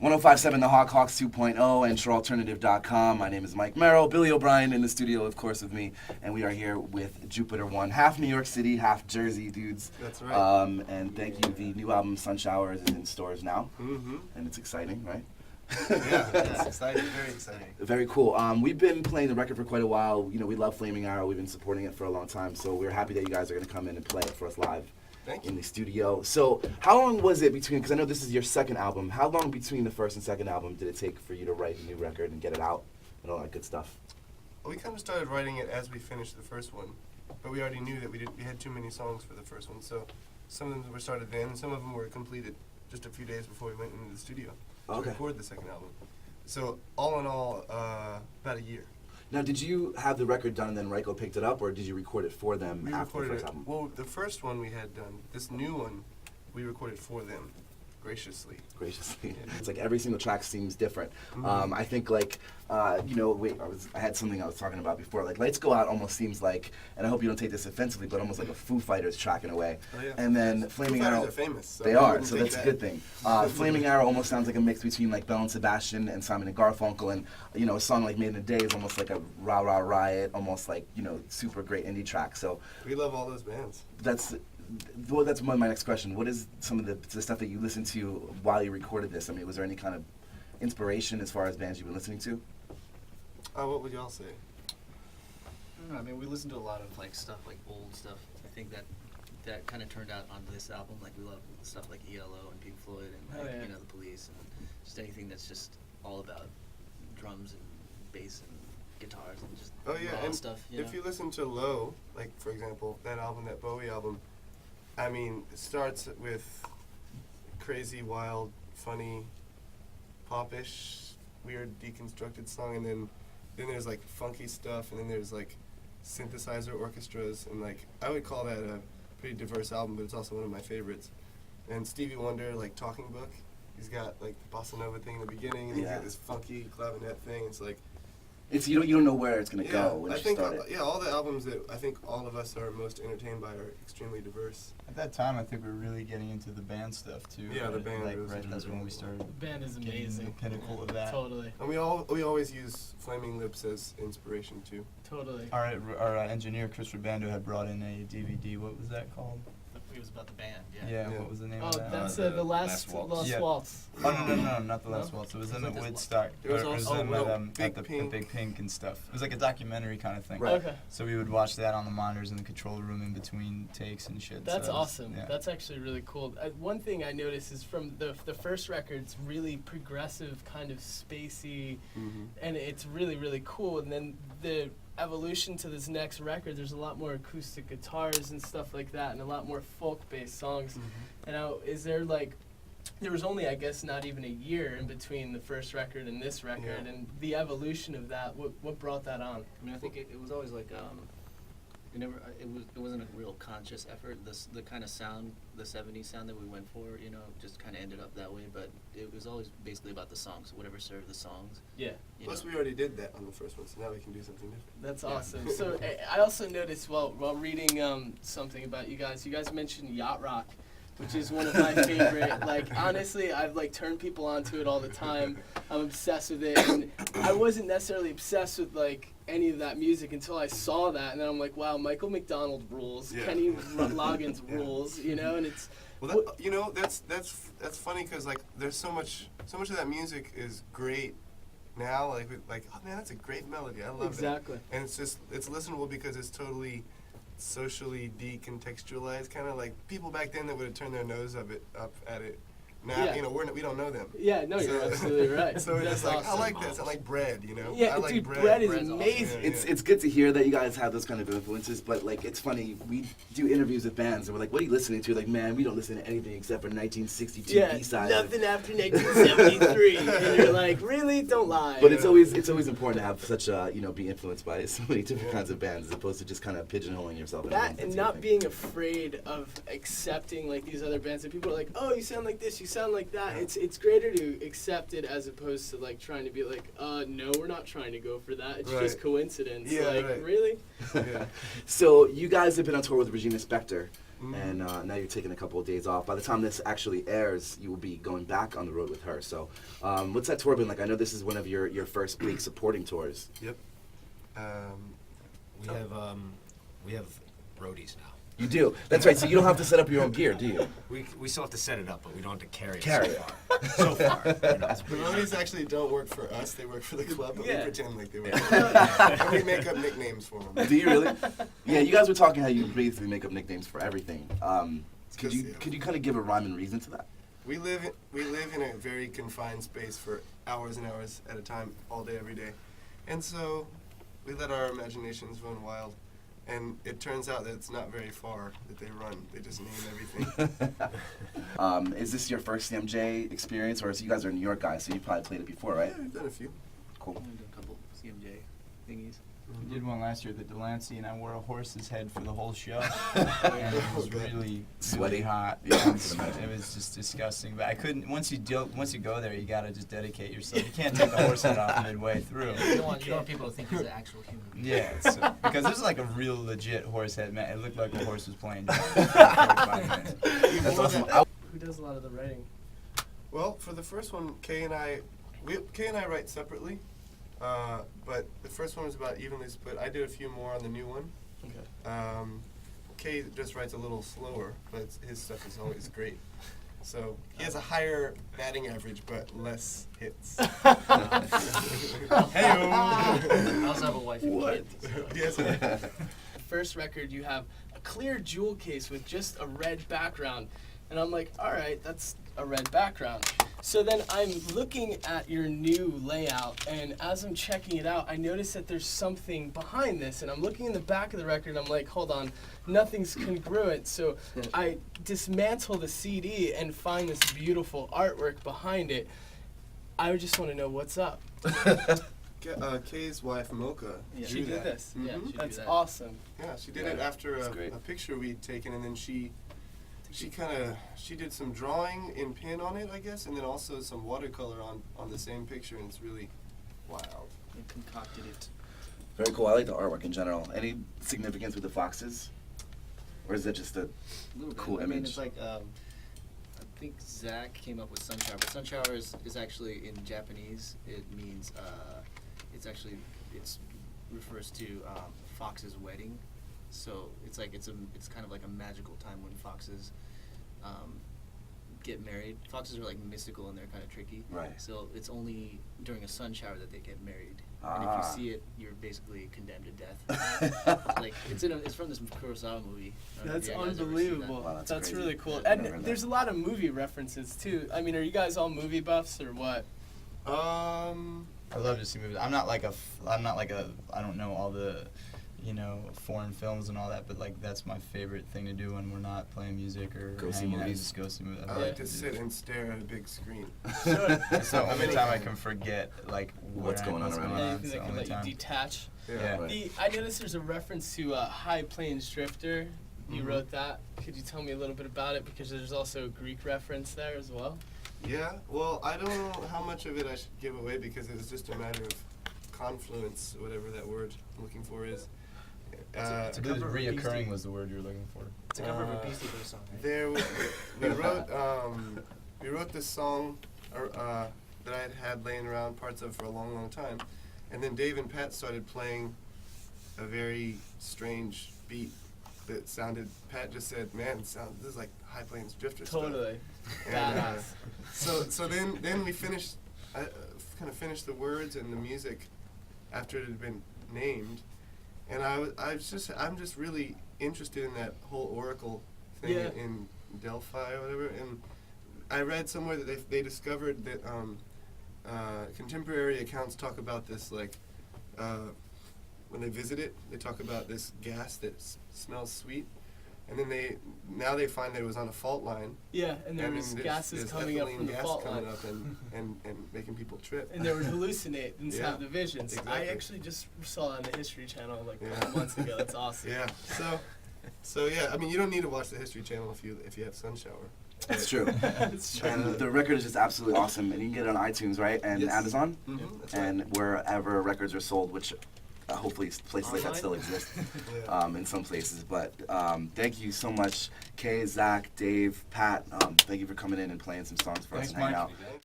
1057 The Hawk, Hawks 2.0, and TrueAlternative.com. My name is Mike Merrell. Billy O'Brien in the studio, of course, with me. And we are here with Jupiter One. Half New York City, half Jersey dudes. That's right. And thank you. The new album, Sun Showers, is in stores now. Mm-hmm. And it's exciting, right? Yeah, it's exciting. Very exciting. Very cool. We've been playing the record for quite a while. You know, we love Flaming Arrow. We've been supporting it for a long time. So we're happy that you guys are going to come in and play it for us live. Thank In you. the studio. So how long was it between, because I know this is your second album, how long between the first and second album did it take for you to write a new record and get it out and all that good stuff? Well, we kind of started writing it as we finished the first one, but we already knew that we had too many songs for the first one, so some of them were started then, and some of them were completed just a few days before we went into the studio to record the second album. So all in all, about a year. Now, did you have the record done and then Ryko picked it up, or did you record it for them We after the recorded first it. album? Well, the first one we had done. This new one, we recorded for them, graciously. Graciously. It's like every single track seems different. Mm-hmm. I think like, I had something I was talking about before. Like Lights Go Out almost seems like, and I hope you don't take this offensively, but almost like a Foo Fighters track in a way. Oh, yeah. And then Flaming Foo Fighters Arrow. are famous. So They I are, wouldn't so take that's a that. good thing. Flaming Arrow almost sounds like a mix between like Bell and Sebastian and Simon and Garfunkel, and a song like Made in a Day is almost like a Rah Rah Riot, almost like super great indie track. So We love all those bands. that's my next question. What is some of the stuff that you listened to while you recorded this? I mean, was there any kind of inspiration as far as bands you've been listening to? What would y'all say? I don't know, I mean, we listened to a lot of like stuff, like old stuff. I think that kind of turned out on this album. Like we love stuff like ELO and Pink Floyd and like, the Police and just anything that's just all about drums and bass and guitars and just raw and stuff. if you listen to Low, like for example, that album, that Bowie album, I mean, it starts with crazy, wild, funny, popish, weird, deconstructed song, and then there's like funky stuff, and then there's like synthesizer orchestras, and like I would call that a pretty diverse album, but it's also one of my favorites. And Stevie Wonder, like Talking Book, he's got like the bossa nova thing in the beginning, and he's got this funky clavinet thing. It's like You don't know where it's gonna go when I you think start it. all the albums that I think all of us are most entertained by are extremely diverse. At that time, I think we were really getting into the band stuff too. Yeah, the band Like was right, that's when we started. The band is getting amazing. the pinnacle of that. Totally. And we always use Flaming Lips as inspiration too. Totally. Our engineer Chris Rubando had brought in a DVD. What was that called? It was about the band, Yeah. Yeah. What was the name Oh, of that? that's The the last Last Yeah. waltz. Oh no, not the Last No? Waltz. It was in It the was like Woodstock. There was or it was also- in oh, at Big the Pink. Big Pink and stuff. It was like a documentary kind of thing. Right. Okay. So we would watch that on the monitors in the control room in between takes and shit. That's so it was- awesome. Yeah. That's actually really cool. One thing I noticed is from the first record, it's really progressive, kind of spacey, Mm-hmm. and it's really, really cool. And then the evolution to this next record, there's a lot more acoustic guitars and stuff like that, and a lot more folk-based songs. And now, is there like, there was only, I guess, not even a year in between the first record and this record, Yeah. and the evolution of that, what brought that on? I mean, I think it was always like it wasn't a real conscious effort. The kind of sound, the '70s sound that we went for, just kind of ended up that way. But it was always basically about the songs, whatever served the songs. Yeah. Plus, we already did that on the first one, so now we can do something different. That's awesome. So I also noticed while reading something about you guys mentioned yacht rock, which is one of my favorite. Like honestly, I've like turned people onto it all the time. I'm obsessed with it, and I wasn't necessarily obsessed with like any of that music until I saw that, and then I'm like, wow, Michael McDonald rules, Yeah. Kenny Loggins Yeah. rules, and it's. Well, that's funny because like there's so much of that music is great now. Like oh man, that's a great melody. I love it. Exactly. And it's listenable because it's totally socially decontextualized, kind of like people back then that would have turned their nose up at it. Now, Yeah. we don't know them. Yeah, no, you're So- absolutely right. So it's That's just like, awesome. I like this. I like bread, Yeah, I like dude, bread. bread is Bread's awesome. amazing. Yeah. It's good to hear that you guys have those kind of influences, but like it's funny, we do interviews with bands and we're like, what are you listening to? Like, man, we don't listen to anything except for 1962 Yeah, B-sides. nothing after 1973. And you're like, really? Don't lie. But it's always important to have such a, be influenced by so many different kinds of bands as opposed to just kind of pigeonholing yourself. into one That and particular not thing. being afraid of accepting like these other bands that people are like, oh, you sound like this, you sound like that. Yeah. It's greater to accept it as opposed to like trying to be like, no, we're not trying to go for that. It's Right. just coincidence. Yeah, like, right. really? Yeah. So you guys have been on tour with Regina Spektor. and now you're taking a couple of days off. By the time this actually airs, you will be going back on the road with her. So, what's that tour been like? I know this is one of your first big supporting tours. Yep. We have roadies now. You do. That's right. So you don't have to set up your own gear, do you? We still have to set it up, but we don't have to carry it Carry so it. far. So far. You know. The roadies actually don't work for us, they work for the club, but Yeah. we pretend like they work for us. And we make up nicknames for them. Do you really? Yeah, you guys were talking how you basically make up nicknames for everything. Could you Yeah. could you kind of give a rhyme and reason to that? We live in a very confined space for hours and hours at a time, all day, every day. And so we let our imaginations run wild. And it turns out that it's not very far that they run. They just name everything. Is this your first CMJ experience, or you guys are New York guys, so you probably played it before, right? Yeah, we've done a few. Cool. I've done a couple CMJ thingies. We did one last year at the Delancey, and I wore a horse's head for the whole show. And it was really Sweaty. hot. Yeah, I can It imagine. was just disgusting. But I couldn't. Once you go there, you gotta just dedicate yourself. You can't take the horse head off midway through. You don't want people to think he's an actual human being. Yeah, so, because this is like a real legit horse head, man. It looked like a horse was playing. For 45 minutes. That's awesome. Who does a lot of the writing? Well, for the first one, Kay and I write separately. But the first one was about evenly split. I did a few more on the new one. Okay. Kay just writes a little slower, but his stuff is always great. So he has a higher batting average, but less hits. I also have a wife and What? kids. Yes. First record, you have a clear jewel case with just a red background. And I'm like, all right, that's a red background. So then I'm looking at your new layout, and as I'm checking it out, I notice that there's something behind this, and I'm looking in the back of the record, and I'm like, hold on, nothing's congruent. So I dismantle the CD and find this beautiful artwork behind it. I just want to know what's up. Kay's wife, Mocha, Yeah. She drew did that. this. Yeah, Mhm. she do That's that. awesome. Yeah, she did Yeah, it after that's a great. picture we'd taken, and then she did some drawing in pen on it, I guess, and then also some watercolor on the same picture, and it's really wild. And concocted it. Very cool. I like the artwork in general. Any significance with the foxes, or is it just a Little bit. cool I mean, image? it's like I think Zach came up with Sunshower, but Sunshower is actually in Japanese. It means it's refers to fox's wedding. So it's kind of like a magical time when foxes get married. Foxes are like mystical and they're kind of tricky. Right. So it's only during a sun shower that they get married. Ah. And if you see it, you're basically condemned to death. Like it's from this Kurosawa movie. I don't know That's if you guys ever seen that. unbelievable. Wow, that's that's crazy. really cool. Yeah, I've never heard And there's that. a lot of movie references too. I mean, are you guys all movie buffs or what? I love to see movies. I don't know all the, foreign films and all that, but like that's my favorite thing to do when we're not playing music or Go see hanging out. movies. Just go see movies. I Yeah. like to sit and stare at a big screen. Sure. It's the only Many time I times. can forget What's going on around me. Anything It's the that can only let you time. detach. Yeah. Right. I noticed there's a reference to High Plains Drifter. You Mhm. wrote that. Could you tell me a little bit about it? Because there's also a Greek reference there as well. Yeah, well, I don't know how much of it I should give away because it was just a matter of confluence, whatever that word I'm looking for is. I believe cover of a reoccurring Beastie- was the word you were looking for. It's a cover of a Beastie Boys song, right? There, we wrote this song that I had laying around parts of for a long, long time, and then Dave and Pat started playing a very strange beat that sounded. Pat just said, "Man, this is like High Plains Drifter stuff." Totally. And, Badass. so then we finished, kind of finished the words and the music after it had been named, and I'm just really interested in that whole oracle thing Yeah. in Delphi or whatever, and I read somewhere that they discovered that contemporary accounts talk about this when they visit it, they talk about this gas that smells sweet. And then they find that it was on a fault line. Yeah, and there then was there's- gases there's coming up ethylene from the gas fault coming line. up and making people trip. And they would hallucinate and Yeah, have the visions. I exactly. actually just saw it on the History Channel like a Yeah. couple months ago. That's awesome. Yeah. So yeah. I mean, you don't need to watch the History Channel if you have Sunshower. It's true. It's true. And the record is just absolutely awesome, and you can get it on iTunes, right, and Yes. Amazon, Mm-hmm. That's and right. wherever records are sold, which hopefully places like that Online? still exist Yeah. in some places. But thank you so much, Kay, Zach, Dave, Pat. Thank you for coming in and playing some songs for us Thanks, and hanging Mike. out.